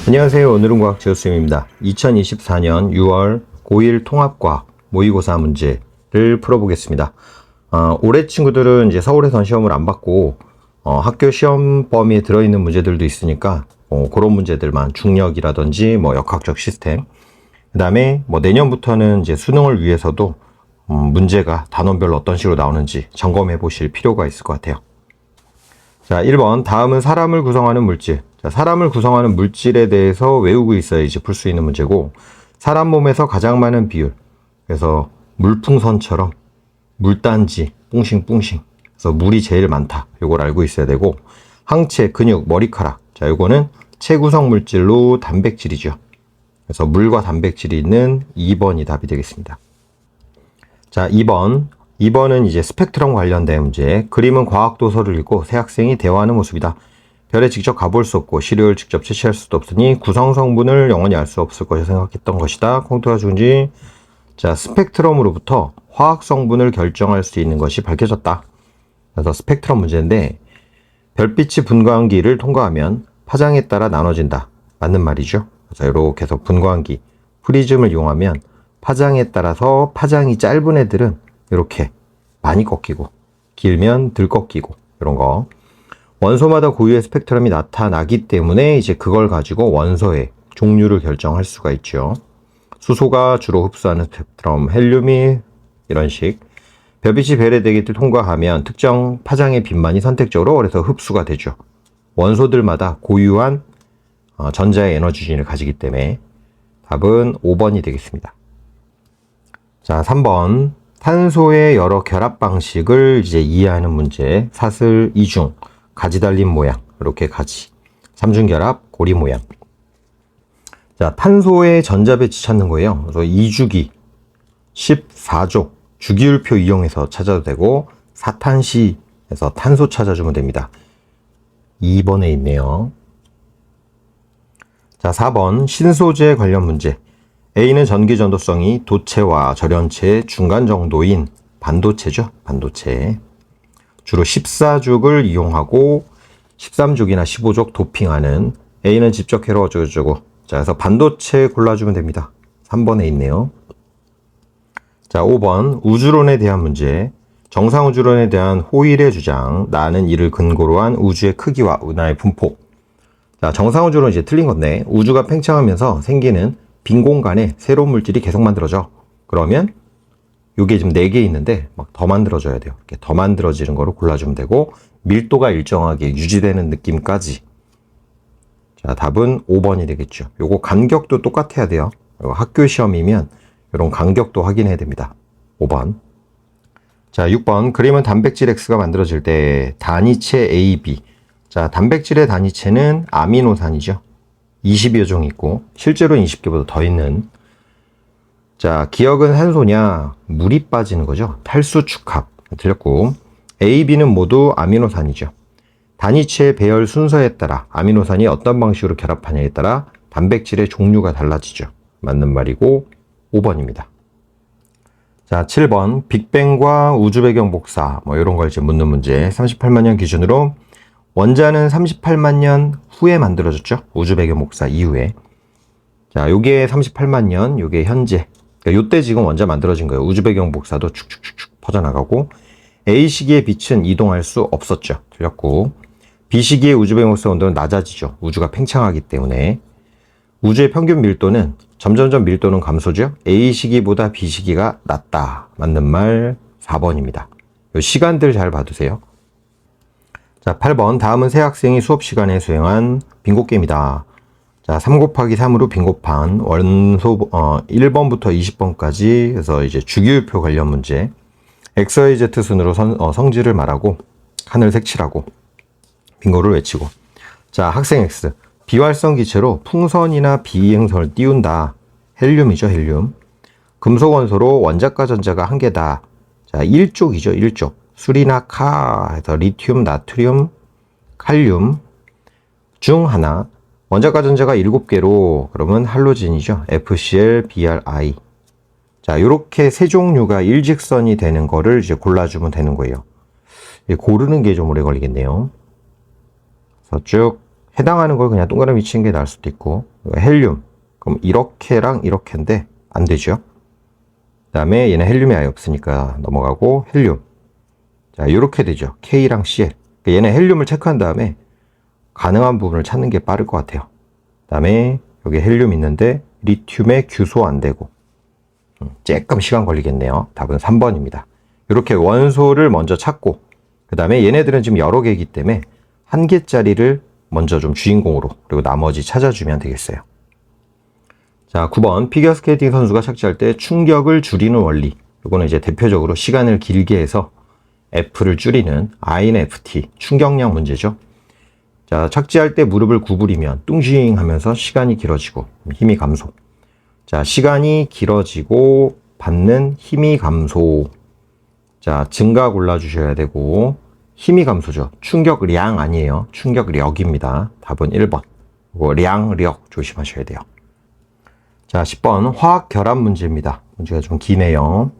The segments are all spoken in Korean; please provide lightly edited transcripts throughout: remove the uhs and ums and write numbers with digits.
안녕하세요. 오늘은 과학 제우쌤입니다. 2024년 6월 고1 통합과학 모의고사 문제를 풀어보겠습니다. 올해 친구들은 이제 서울에선 시험을 안 받고 학교 시험 범위에 들어있는 문제들도 있으니까 그런 문제들만 중력이라든지 역학적 시스템, 그 다음에 내년부터는 이제 수능을 위해서도 문제가 단원별로 어떤 식으로 나오는지 점검해 보실 필요가 있을 것 같아요. 자, 1번. 다음은 사람을 구성하는 물질. 자, 사람을 구성하는 물질에 대해서 외우고 있어야지 풀 수 있는 문제고, 사람 몸에서 가장 많은 비율. 그래서 물풍선처럼 물단지, 뿡싱뿡싱. 그래서 물이 제일 많다. 요걸 알고 있어야 되고, 항체, 근육, 머리카락. 자, 요거는 체구성 물질로 단백질이죠. 그래서 물과 단백질이 있는 2번이 답이 되겠습니다. 자, 2번은 이제 스펙트럼 관련된 문제. 그림은 과학 도서를 읽고 새 학생이 대화하는 모습이다. 별에 직접 가볼 수 없고 시료를 직접 채취할 수도 없으니 구성 성분을 영원히 알 수 없을 것이라 생각했던 것이다. 콩토가 죽은지. 자, 스펙트럼으로부터 화학 성분을 결정할 수 있는 것이 밝혀졌다. 그래서 스펙트럼 문제인데, 별빛이 분광기를 통과하면 파장에 따라 나눠진다. 맞는 말이죠. 그래서 이렇게 해서 분광기, 프리즘을 이용하면 파장에 따라서 파장이 짧은 애들은 이렇게 많이 꺾이고, 길면 덜 꺾이고, 이런 거. 원소마다 고유의 스펙트럼이 나타나기 때문에 이제 그걸 가지고 원소의 종류를 결정할 수가 있죠. 수소가 주로 흡수하는 스펙트럼, 헬륨이 이런 식. 별빛이 별의 대기를 통과하면 특정 파장의 빛만이 선택적으로 그래서 흡수가 되죠. 원소들마다 고유한 전자의 에너지진을 가지기 때문에 답은 5번이 되겠습니다. 자, 3번. 탄소의 여러 결합 방식을 이제 이해하는 문제. 사슬, 이중, 가지 달린 모양. 이렇게 가지. 삼중결합, 고리 모양. 자, 탄소의 전자 배치 찾는 거예요. 그래서 2주기, 14족, 주기율표 이용해서 찾아도 되고, 사탄시에서 탄소 찾아주면 됩니다. 2번에 있네요. 자, 4번. 신소재 관련 문제. A는 전기 전도성이 도체와 절연체의 중간 정도인 반도체죠. 반도체. 주로 14족을 이용하고 13족이나 15족 도핑하는. A는 집적 회로 어쩌고저쩌고. 자, 그래서 반도체 골라주면 됩니다. 3번에 있네요. 자, 5번. 우주론에 대한 문제. 정상우주론에 대한 호일의 주장. 나는 이를 근거로 한 우주의 크기와 은하의 분포. 자, 정상우주론 이제 틀린 건데, 우주가 팽창하면서 생기는 빈 공간에 새로운 물질이 계속 만들어져. 그러면 요게 지금 4개 있는데 막 더 만들어져야 돼요. 이렇게 더 만들어지는 거로 골라주면 되고, 밀도가 일정하게 유지되는 느낌까지. 자, 답은 5번이 되겠죠. 요거 간격도 똑같아야 돼요. 학교 시험이면 이런 간격도 확인해야 됩니다. 5번. 자, 6번. 그림은 단백질 X가 만들어질 때 단위체 A, B. 자, 단백질의 단위체는 아미노산이죠. 20여 종 있고, 실제로는 20개보다 더 있는. 자, 기억은 산소냐? 물이 빠지는 거죠. 탈수축합. 틀렸고, A, B는 모두 아미노산이죠. 단위체의 배열 순서에 따라 아미노산이 어떤 방식으로 결합하냐에 따라 단백질의 종류가 달라지죠. 맞는 말이고, 5번입니다. 자, 7번. 빅뱅과 우주 배경 복사. 이런 걸 이제 묻는 문제. 38만 년 기준으로 원자는 38만 년 후에 만들어졌죠. 우주 배경 복사 이후에. 자, 요게 38만 년, 요게 현재. 그러니까 요때 지금 원자 만들어진 거예요. 우주 배경 복사도 축축축축 퍼져나가고, A 시기의 빛은 이동할 수 없었죠. 틀렸고, B 시기의 우주 배경 복사 온도는 낮아지죠. 우주가 팽창하기 때문에. 우주의 평균 밀도는 점점점 밀도는 감소죠. A 시기보다 B 시기가 낮다. 맞는 말 4번입니다. 요 시간들 잘 봐두세요. 자, 8번. 다음은 새 학생이 수업 시간에 수행한 빙고 게임이다. 자, 3 곱하기 3으로 빙고판, 원소, 1번부터 20번까지, 그래서 이제 주기율표 관련 문제. XYZ 순으로 성질을 말하고, 하늘 색칠하고, 빙고를 외치고. 자, 학생 X. 비활성 기체로 풍선이나 비행선을 띄운다. 헬륨이죠, 헬륨. 금속 원소로 원자과 전자가 1개다. 자, 1족이죠, 1족. 수리나 카 해서 리튬, 나트륨, 칼륨 중 하나. 원자과 전자가 7개로 그러면 할로진이죠. FCl, Bri. 자, 요렇게 세 종류가 일직선이 되는 거를 이제 골라주면 되는 거예요. 고르는 게 좀 오래 걸리겠네요. 그래서 쭉 해당하는 걸 그냥 동그라미 치는 게 나을 수도 있고, 헬륨. 그럼 이렇게랑 이렇게인데 안 되죠. 그 다음에 얘는 헬륨이 아예 없으니까 넘어가고 헬륨. 자, 이렇게 되죠. K랑 Cl. 얘는 헬륨을 체크한 다음에 가능한 부분을 찾는 게 빠를 것 같아요. 그 다음에 여기 헬륨 있는데 리튬에 규소 안 되고 조금 시간 걸리겠네요. 답은 3번입니다. 이렇게 원소를 먼저 찾고 그 다음에 얘네들은 지금 여러 개이기 때문에 한 개짜리를 먼저 좀 주인공으로 그리고 나머지 찾아주면 되겠어요. 자, 9번 피겨스케이팅 선수가 착지할 때 충격을 줄이는 원리. 이거는 이제 대표적으로 시간을 길게 해서 F를 줄이는 INFT 충격량 문제죠. 자, 착지할 때 무릎을 구부리면 뚱징 하면서 시간이 길어지고 힘이 감소. 자, 시간이 길어지고 받는 힘이 감소. 자, 증가 골라주셔야 되고 힘이 감소죠. 충격량 아니에요. 충격력입니다. 답은 1번. 그리고 량력 조심하셔야 돼요. 자, 10번 화학 결합 문제입니다. 문제가 좀 기네요.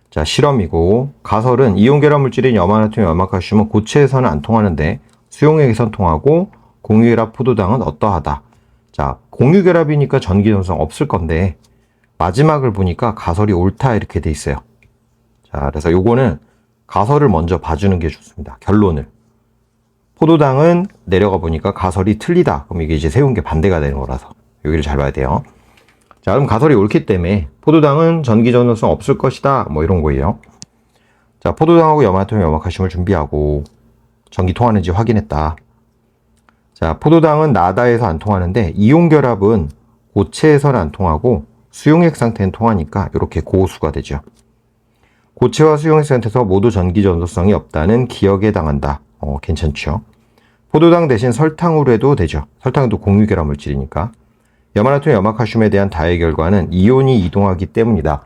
자, 실험이고 가설은 이온 결합 물질인 염화나트륨, 염화칼슘은 고체에서는 안 통하는데 수용액에선 통하고 공유결합 포도당은 어떠하다. 자, 공유결합이니까 전기전성 없을 건데 마지막을 보니까 가설이 옳다 이렇게 돼 있어요. 자, 그래서 요거는 가설을 먼저 봐주는 게 좋습니다. 결론을. 포도당은 내려가 보니까 가설이 틀리다. 그럼 이게 이제 세운 게 반대가 되는 거라서 여기를 잘 봐야 돼요. 자, 그럼 가설이 옳기 때문에 포도당은 전기 전도성 없을 것이다. 뭐 이런 거예요. 자, 포도당하고 염화나트륨, 염화칼슘을 준비하고 전기 통하는지 확인했다. 자, 포도당은 나다에서 안 통하는데 이온 결합은 고체에서는 안 통하고 수용액 상태는 통하니까 이렇게 고수가 되죠. 고체와 수용액 상태에서 모두 전기 전도성이 없다는 기억에 해당한다. 괜찮죠. 포도당 대신 설탕으로 해도 되죠. 설탕도 공유 결합 물질이니까. 염화나트륨, 염화칼슘에 대한 다의 결과는 이온이 이동하기 때문이다.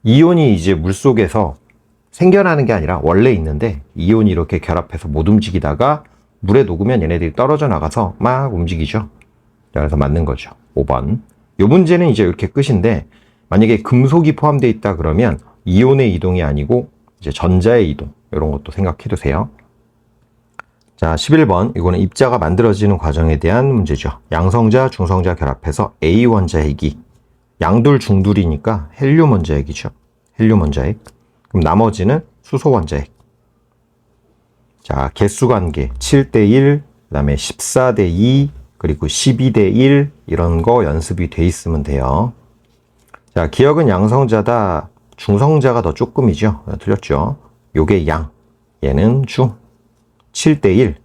이온이 이제 물속에서 생겨나는 게 아니라 원래 있는데 이온이 이렇게 결합해서 못 움직이다가 물에 녹으면 얘네들이 떨어져 나가서 막 움직이죠. 그래서 맞는 거죠. 5번. 이 문제는 이제 이렇게 끝인데 만약에 금속이 포함되어 있다 그러면 이온의 이동이 아니고 이제 전자의 이동 이런 것도 생각해 두세요. 자, 11번. 이거는 입자가 만들어지는 과정에 대한 문제죠. 양성자, 중성자 결합해서 A 원자핵이 양둘 중둘이니까 헬륨 원자핵이죠. 헬륨 원자핵. 그럼 나머지는 수소 원자핵. 자, 개수 관계 7대1, 그 다음에 14대2, 그리고 12대1 이런 거 연습이 돼 있으면 돼요. 자, 기억은 양성자다. 중성자가 더 조금이죠. 틀렸죠. 요게 양, 얘는 중. 7대1,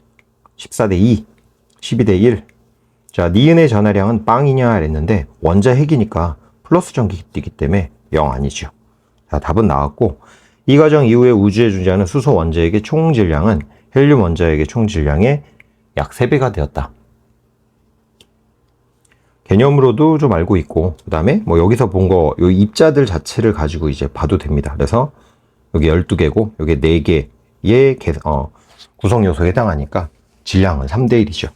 14대2, 12대1. 자, 니은의 전하량은 빵이냐 했는데 원자핵이니까 플러스 전기이기 때문에 0 아니죠. 자, 답은 나왔고 이 과정 이후에 우주에 존재하는 수소 원자핵의 총 질량은 헬륨 원자핵의 총 질량의 약 3배가 되었다. 개념으로도 좀 알고 있고 그 다음에 뭐 여기서 본 거 이 입자들 자체를 가지고 이제 봐도 됩니다. 그래서 여기 12개고 여기 4개의 구성 요소에 해당하니까 질량은 3대1이죠.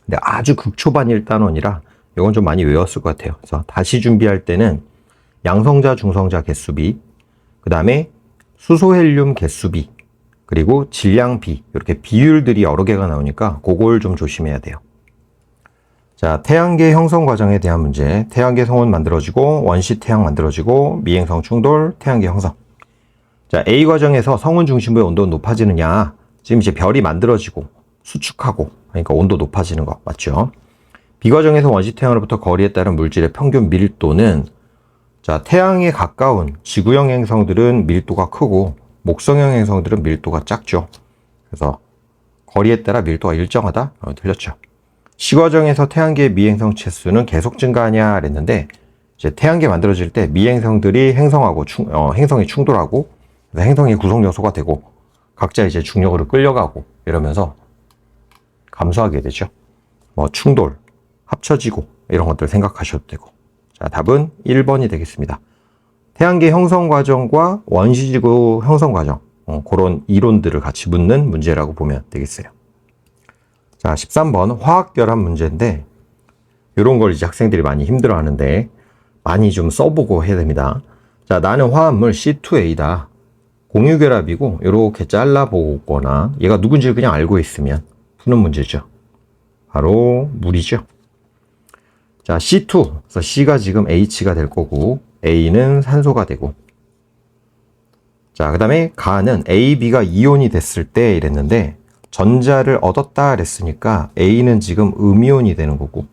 근데 아주 극초반 1단원이라 이건 좀 많이 외웠을 것 같아요. 그래서 다시 준비할 때는 양성자, 중성자 개수비, 그 다음에 수소 헬륨 개수비, 그리고 질량비 이렇게 비율들이 여러 개가 나오니까 그걸 좀 조심해야 돼요. 자, 태양계 형성 과정에 대한 문제. 태양계 성운 만들어지고 원시 태양 만들어지고 미행성 충돌, 태양계 형성. 자, A 과정에서 성운 중심부의 온도는 높아지느냐? 지금 이제 별이 만들어지고 수축하고 그러니까 온도 높아지는 거 맞죠? B 과정에서 원시 태양으로부터 거리에 따른 물질의 평균 밀도는 자, 태양에 가까운 지구형 행성들은 밀도가 크고 목성형 행성들은 밀도가 작죠. 그래서 거리에 따라 밀도가 일정하다? 틀렸죠. C 과정에서 태양계의 미행성 채수는 계속 증가하냐 그랬는데 이제 태양계 만들어질 때 미행성들이 행성하고 행성이 충돌하고 행성이 구성 요소가 되고 각자 이제 중력으로 끌려가고 이러면서 감소하게 되죠. 뭐 충돌, 합쳐지고 이런 것들 생각하셔도 되고. 자, 답은 1번이 되겠습니다. 태양계 형성 과정과 원시지구 형성 과정 그런 이론들을 같이 묻는 문제라고 보면 되겠어요. 자, 13번 화학결합 문제인데 이런 걸 이제 학생들이 많이 힘들어 하는데 많이 좀 써보고 해야 됩니다. 자, 나는 화합물 C2A다. 공유결합이고 이렇게 잘라보거나 얘가 누군지를 그냥 알고 있으면 푸는 문제죠. 바로 물이죠. 자, C2. 그래서 C가 지금 H가 될 거고, A는 산소가 되고. 자, 그 다음에 가는 A, B가 이온이 됐을 때 이랬는데, 전자를 얻었다 그랬으니까 A는 지금 음이온이 되는 거고,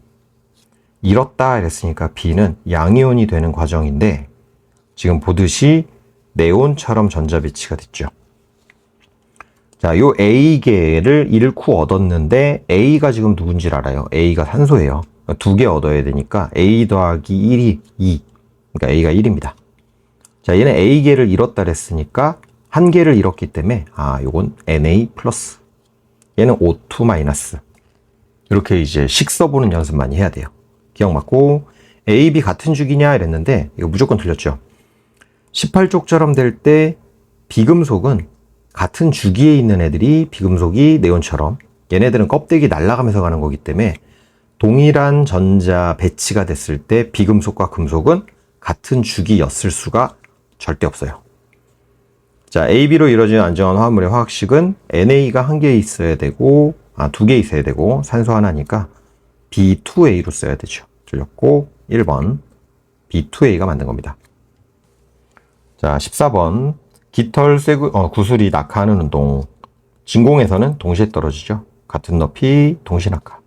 잃었다 그랬으니까 B는 양이온이 되는 과정인데, 지금 보듯이 네온처럼 전자 배치가 됐죠. 자, 요 A계를 잃고 얻었는데, A가 지금 누군지 알아요. A가 산소예요. 두 개 얻어야 되니까 A 더하기 1이 2. 그러니까 A가 1입니다. 자, 얘는 A계를 잃었다 그랬으니까 한 개를 잃었기 때문에 요건 Na 플러스. 얘는 O2 마이너스. 이렇게 이제 식 써보는 연습 많이 해야 돼요. 기억 맞고 A, B 같은 주기냐 이랬는데 이거 무조건 틀렸죠. 18족처럼 될 때 비금속은 같은 주기에 있는 애들이 비금속이 네온처럼 얘네들은 껍데기 날아가면서 가는 거기 때문에 동일한 전자 배치가 됐을 때 비금속과 금속은 같은 주기였을 수가 절대 없어요. 자, AB로 이루어진 안정한 화합물의 화학식은 NA가 한 개 있어야 되고, 두 개 있어야 되고, 산소 하나니까 B2A로 써야 되죠. 틀렸고, 1번 B2A가 만든 겁니다. 자, 14번 깃털 구슬이 낙하하는 운동. 진공에서는 동시에 떨어지죠. 같은 높이 동시 낙하.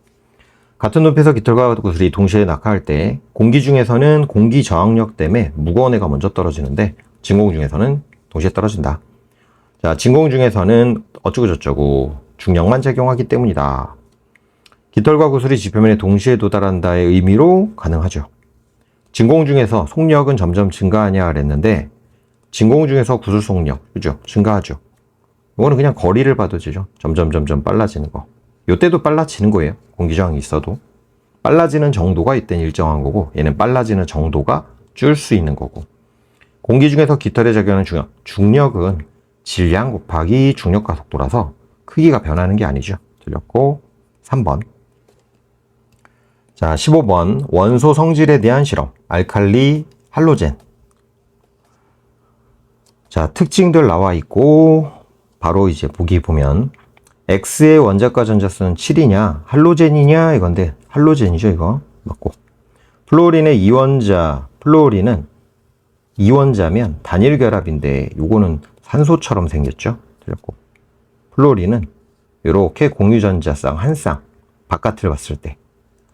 같은 높이에서 깃털과 구슬이 동시에 낙하할 때 공기 중에서는 공기 저항력 때문에 무거운 애가 먼저 떨어지는데 진공 중에서는 동시에 떨어진다. 자, 진공 중에서는 어쩌고 저쩌고 중력만 작용하기 때문이다. 깃털과 구슬이 지표면에 동시에 도달한다의 의미로 가능하죠. 진공 중에서 속력은 점점 증가하냐 그랬는데 진공 중에서 구슬 속력, 그죠? 증가하죠. 이거는 그냥 거리를 봐도 되죠. 점점 빨라지는 거. 요때도 빨라지는 거예요. 공기 저항이 있어도. 빨라지는 정도가 이땐 일정한 거고 얘는 빨라지는 정도가 줄 수 있는 거고. 공기 중에서 깃털에 작용하는 중력. 중력은 질량 곱하기 중력과 속도라서 크기가 변하는 게 아니죠. 틀렸고 3번. 자, 15번 원소 성질에 대한 실험. 알칼리, 할로젠. 자, 특징들 나와 있고 바로 이제 보기 보면 X의 원자과 전자수는 7이냐 할로젠이냐 이건데 할로젠이죠. 이거 맞고 플로린의 이원자, 플로린은 이원자면 단일 결합인데 요거는 산소처럼 생겼죠. 틀렸고 플로린은 이렇게 공유전자쌍 한 쌍 바깥을 봤을 때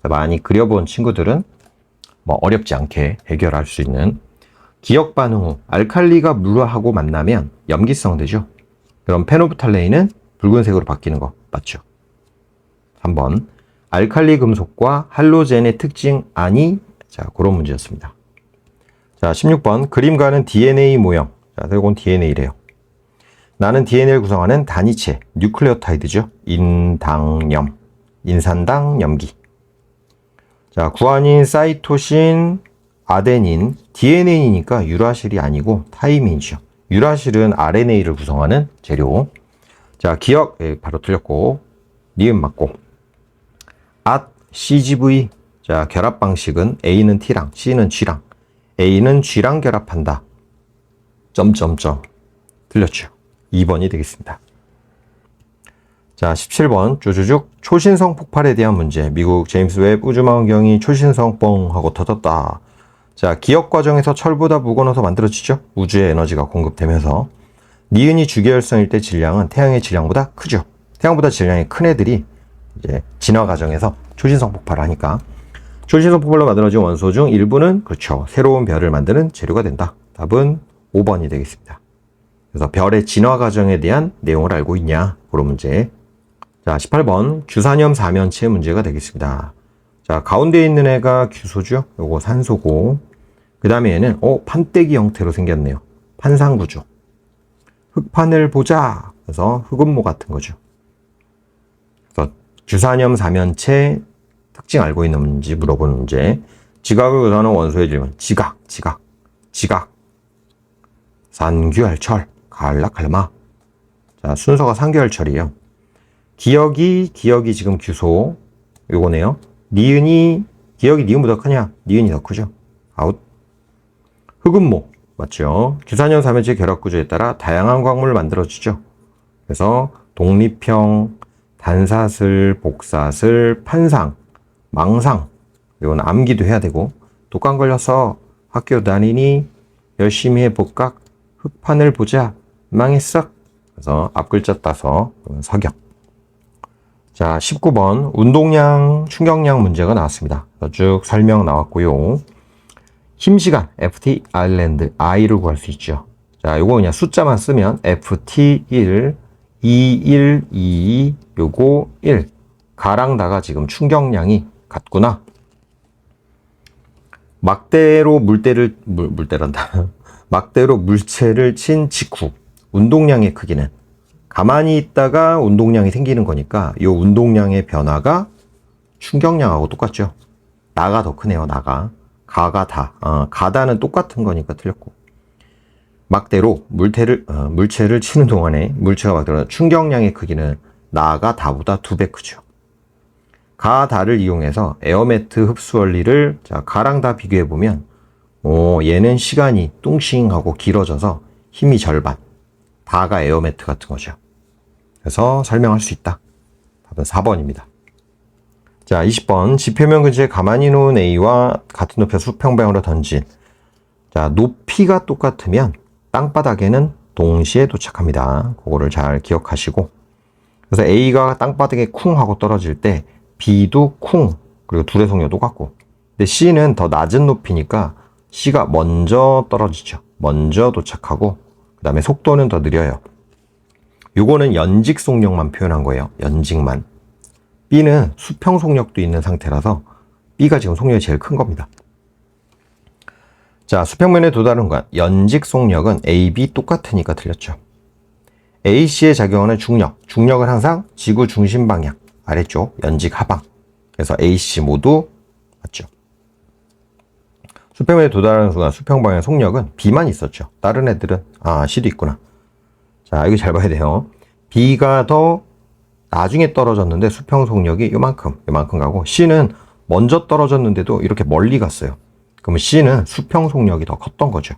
많이 그려본 친구들은 뭐 어렵지 않게 해결할 수 있는 기역 반응 후 알칼리가 물하고 만나면 염기성 되죠. 그럼 페노브탈레인은 붉은색으로 바뀌는 거 맞죠? 3번 알칼리 금속과 할로젠의 특징 아니? 자, 그런 문제였습니다. 자, 16번 그림과는 DNA 모형. 자, 이건 DNA래요. 나는 DNA를 구성하는 단위체 뉴클레오타이드죠. 인당염, 인산당 염기. 자, 구아닌, 사이토신, 아데닌, DNA니까 유라실이 아니고 타이민이죠. 유라실은 RNA를 구성하는 재료. 자, 기억 바로 틀렸고 니은 맞고 CGV. 자, 결합 방식은 A는 T랑 C는 G랑 A는 G랑 결합한다. 점점점 틀렸죠. 2번이 되겠습니다. 자, 17번 쪼주죽 초신성 폭발에 대한 문제. 미국 제임스 웹 우주망원경이 초신성 뻥 하고 터졌다. 자, 기억 과정에서 철보다 무거워서 만들어지죠. 우주의 에너지가 공급되면서 니은이 주계열성일 때 질량은 태양의 질량보다 크죠. 태양보다 질량이 큰 애들이 이제 진화 과정에서 초신성 폭발을 하니까 초신성 폭발로 만들어진 원소 중 일부는 그렇죠. 새로운 별을 만드는 재료가 된다. 답은 5번이 되겠습니다. 그래서 별의 진화 과정에 대한 내용을 알고 있냐? 그런 문제. 자, 18번 규산염 사면체 문제가 되겠습니다. 자, 가운데 있는 애가 규소죠. 요거 산소고 그 다음에 얘는 판때기 형태로 생겼네요. 판상구조. 흑판을 보자. 그래서 흑음모 같은 거죠. 그래서 규산염 사면체 특징 알고 있는지 물어보는 문제. 지각을 구성하는 원소의 질문. 지각. 산규알철, 갈라칼마. 자, 순서가 산규알철이에요. 기억이 지금 규소. 요거네요. 니은이, 기억이 니은보다 크냐? 니은이 더 크죠. 아웃. 흑음모. 맞죠? 규산염 사면체 결합 구조에 따라 다양한 광물을 만들어주죠. 그래서 독립형, 단사슬, 복사슬, 판상, 망상, 이건 암기도 해야 되고, 독감 걸려서 학교 다니니 열심히 해볼까? 흑판을 보자. 망했어. 그래서 앞글자 따서 서격. 자, 19번 운동량, 충격량 문제가 나왔습니다. 쭉 설명 나왔고요. 힘시간, FT 아일랜드, I를 구할 수 있죠. 자, 요거 그냥 숫자만 쓰면 FT1, 21, 22, 요거 1. 가랑 다가 지금 충격량이 같구나. 막대로 물대란다. 막대로 물체를 친 직후 운동량의 크기는 가만히 있다가 운동량이 생기는 거니까 이 운동량의 변화가 충격량하고 똑같죠. 나가 더 크네요. 나가. 가가 다. 가다는 똑같은 거니까 틀렸고. 막대로 물체를 치는 동안에 물체가 막대로 충격량의 크기는 나가 다보다 2배 크죠. 가, 다를 이용해서 에어매트 흡수 원리를 자, 가랑 다 비교해 보면 얘는 시간이 뚱싱하고 길어져서 힘이 절반. 다가 에어매트 같은 거죠. 그래서 설명할 수 있다. 답은 4번입니다. 자, 20번. 지표면 근처에 가만히 놓은 A와 같은 높이의 수평방향으로 던진. 자, 높이가 똑같으면 땅바닥에는 동시에 도착합니다. 그거를 잘 기억하시고. 그래서 A가 땅바닥에 쿵 하고 떨어질 때 B도 쿵, 그리고 둘의 속력도 똑같고. 근데 C는 더 낮은 높이니까 C가 먼저 떨어지죠. 먼저 도착하고, 그 다음에 속도는 더 느려요. 요거는 연직 속력만 표현한 거예요. 연직만. B는 수평 속력도 있는 상태라서 B가 지금 속력이 제일 큰 겁니다. 자, 수평면에 도달한 건 연직 속력은 A, B 똑같으니까 틀렸죠. AC에 작용하는 중력. 중력은 항상 지구 중심 방향. 아래쪽, 연직 하방. 그래서 AC 모두 맞죠. 수평면에 도달하는 순간 수평 방향 속력은 B만 있었죠. 다른 애들은 C도 있구나. 자, 이거 잘 봐야 돼요. B가 더 나중에 떨어졌는데 수평 속력이 요만큼 가고 C는 먼저 떨어졌는데도 이렇게 멀리 갔어요. 그러면 C는 수평 속력이 더 컸던 거죠.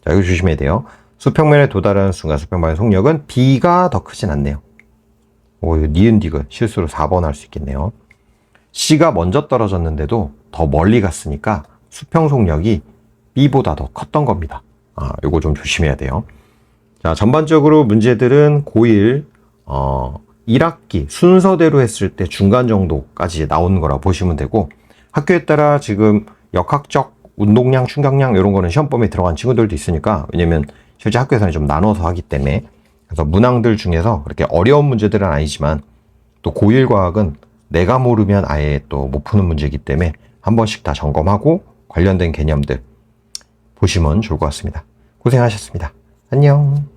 자, 이거 조심해야 돼요. 수평면에 도달하는 순간 수평 방향 속력은 B가 더 크진 않네요. 이거 니은 디귿 실수로 4번 할 수 있겠네요. C가 먼저 떨어졌는데도 더 멀리 갔으니까 수평 속력이 B보다 더 컸던 겁니다. 이거 좀 조심해야 돼요. 자, 전반적으로 문제들은 고1 1학기 순서대로 했을 때 중간 정도까지 나오는 거라 보시면 되고, 학교에 따라 지금 역학적 운동량, 충격량 이런 거는 시험범위에 들어간 친구들도 있으니까, 왜냐면 실제 학교에서는 좀 나눠서 하기 때문에. 그래서 문항들 중에서 그렇게 어려운 문제들은 아니지만 또 고1 과학은 내가 모르면 아예 또 못 푸는 문제이기 때문에 한 번씩 다 점검하고 관련된 개념들 보시면 좋을 것 같습니다. 고생하셨습니다. 안녕.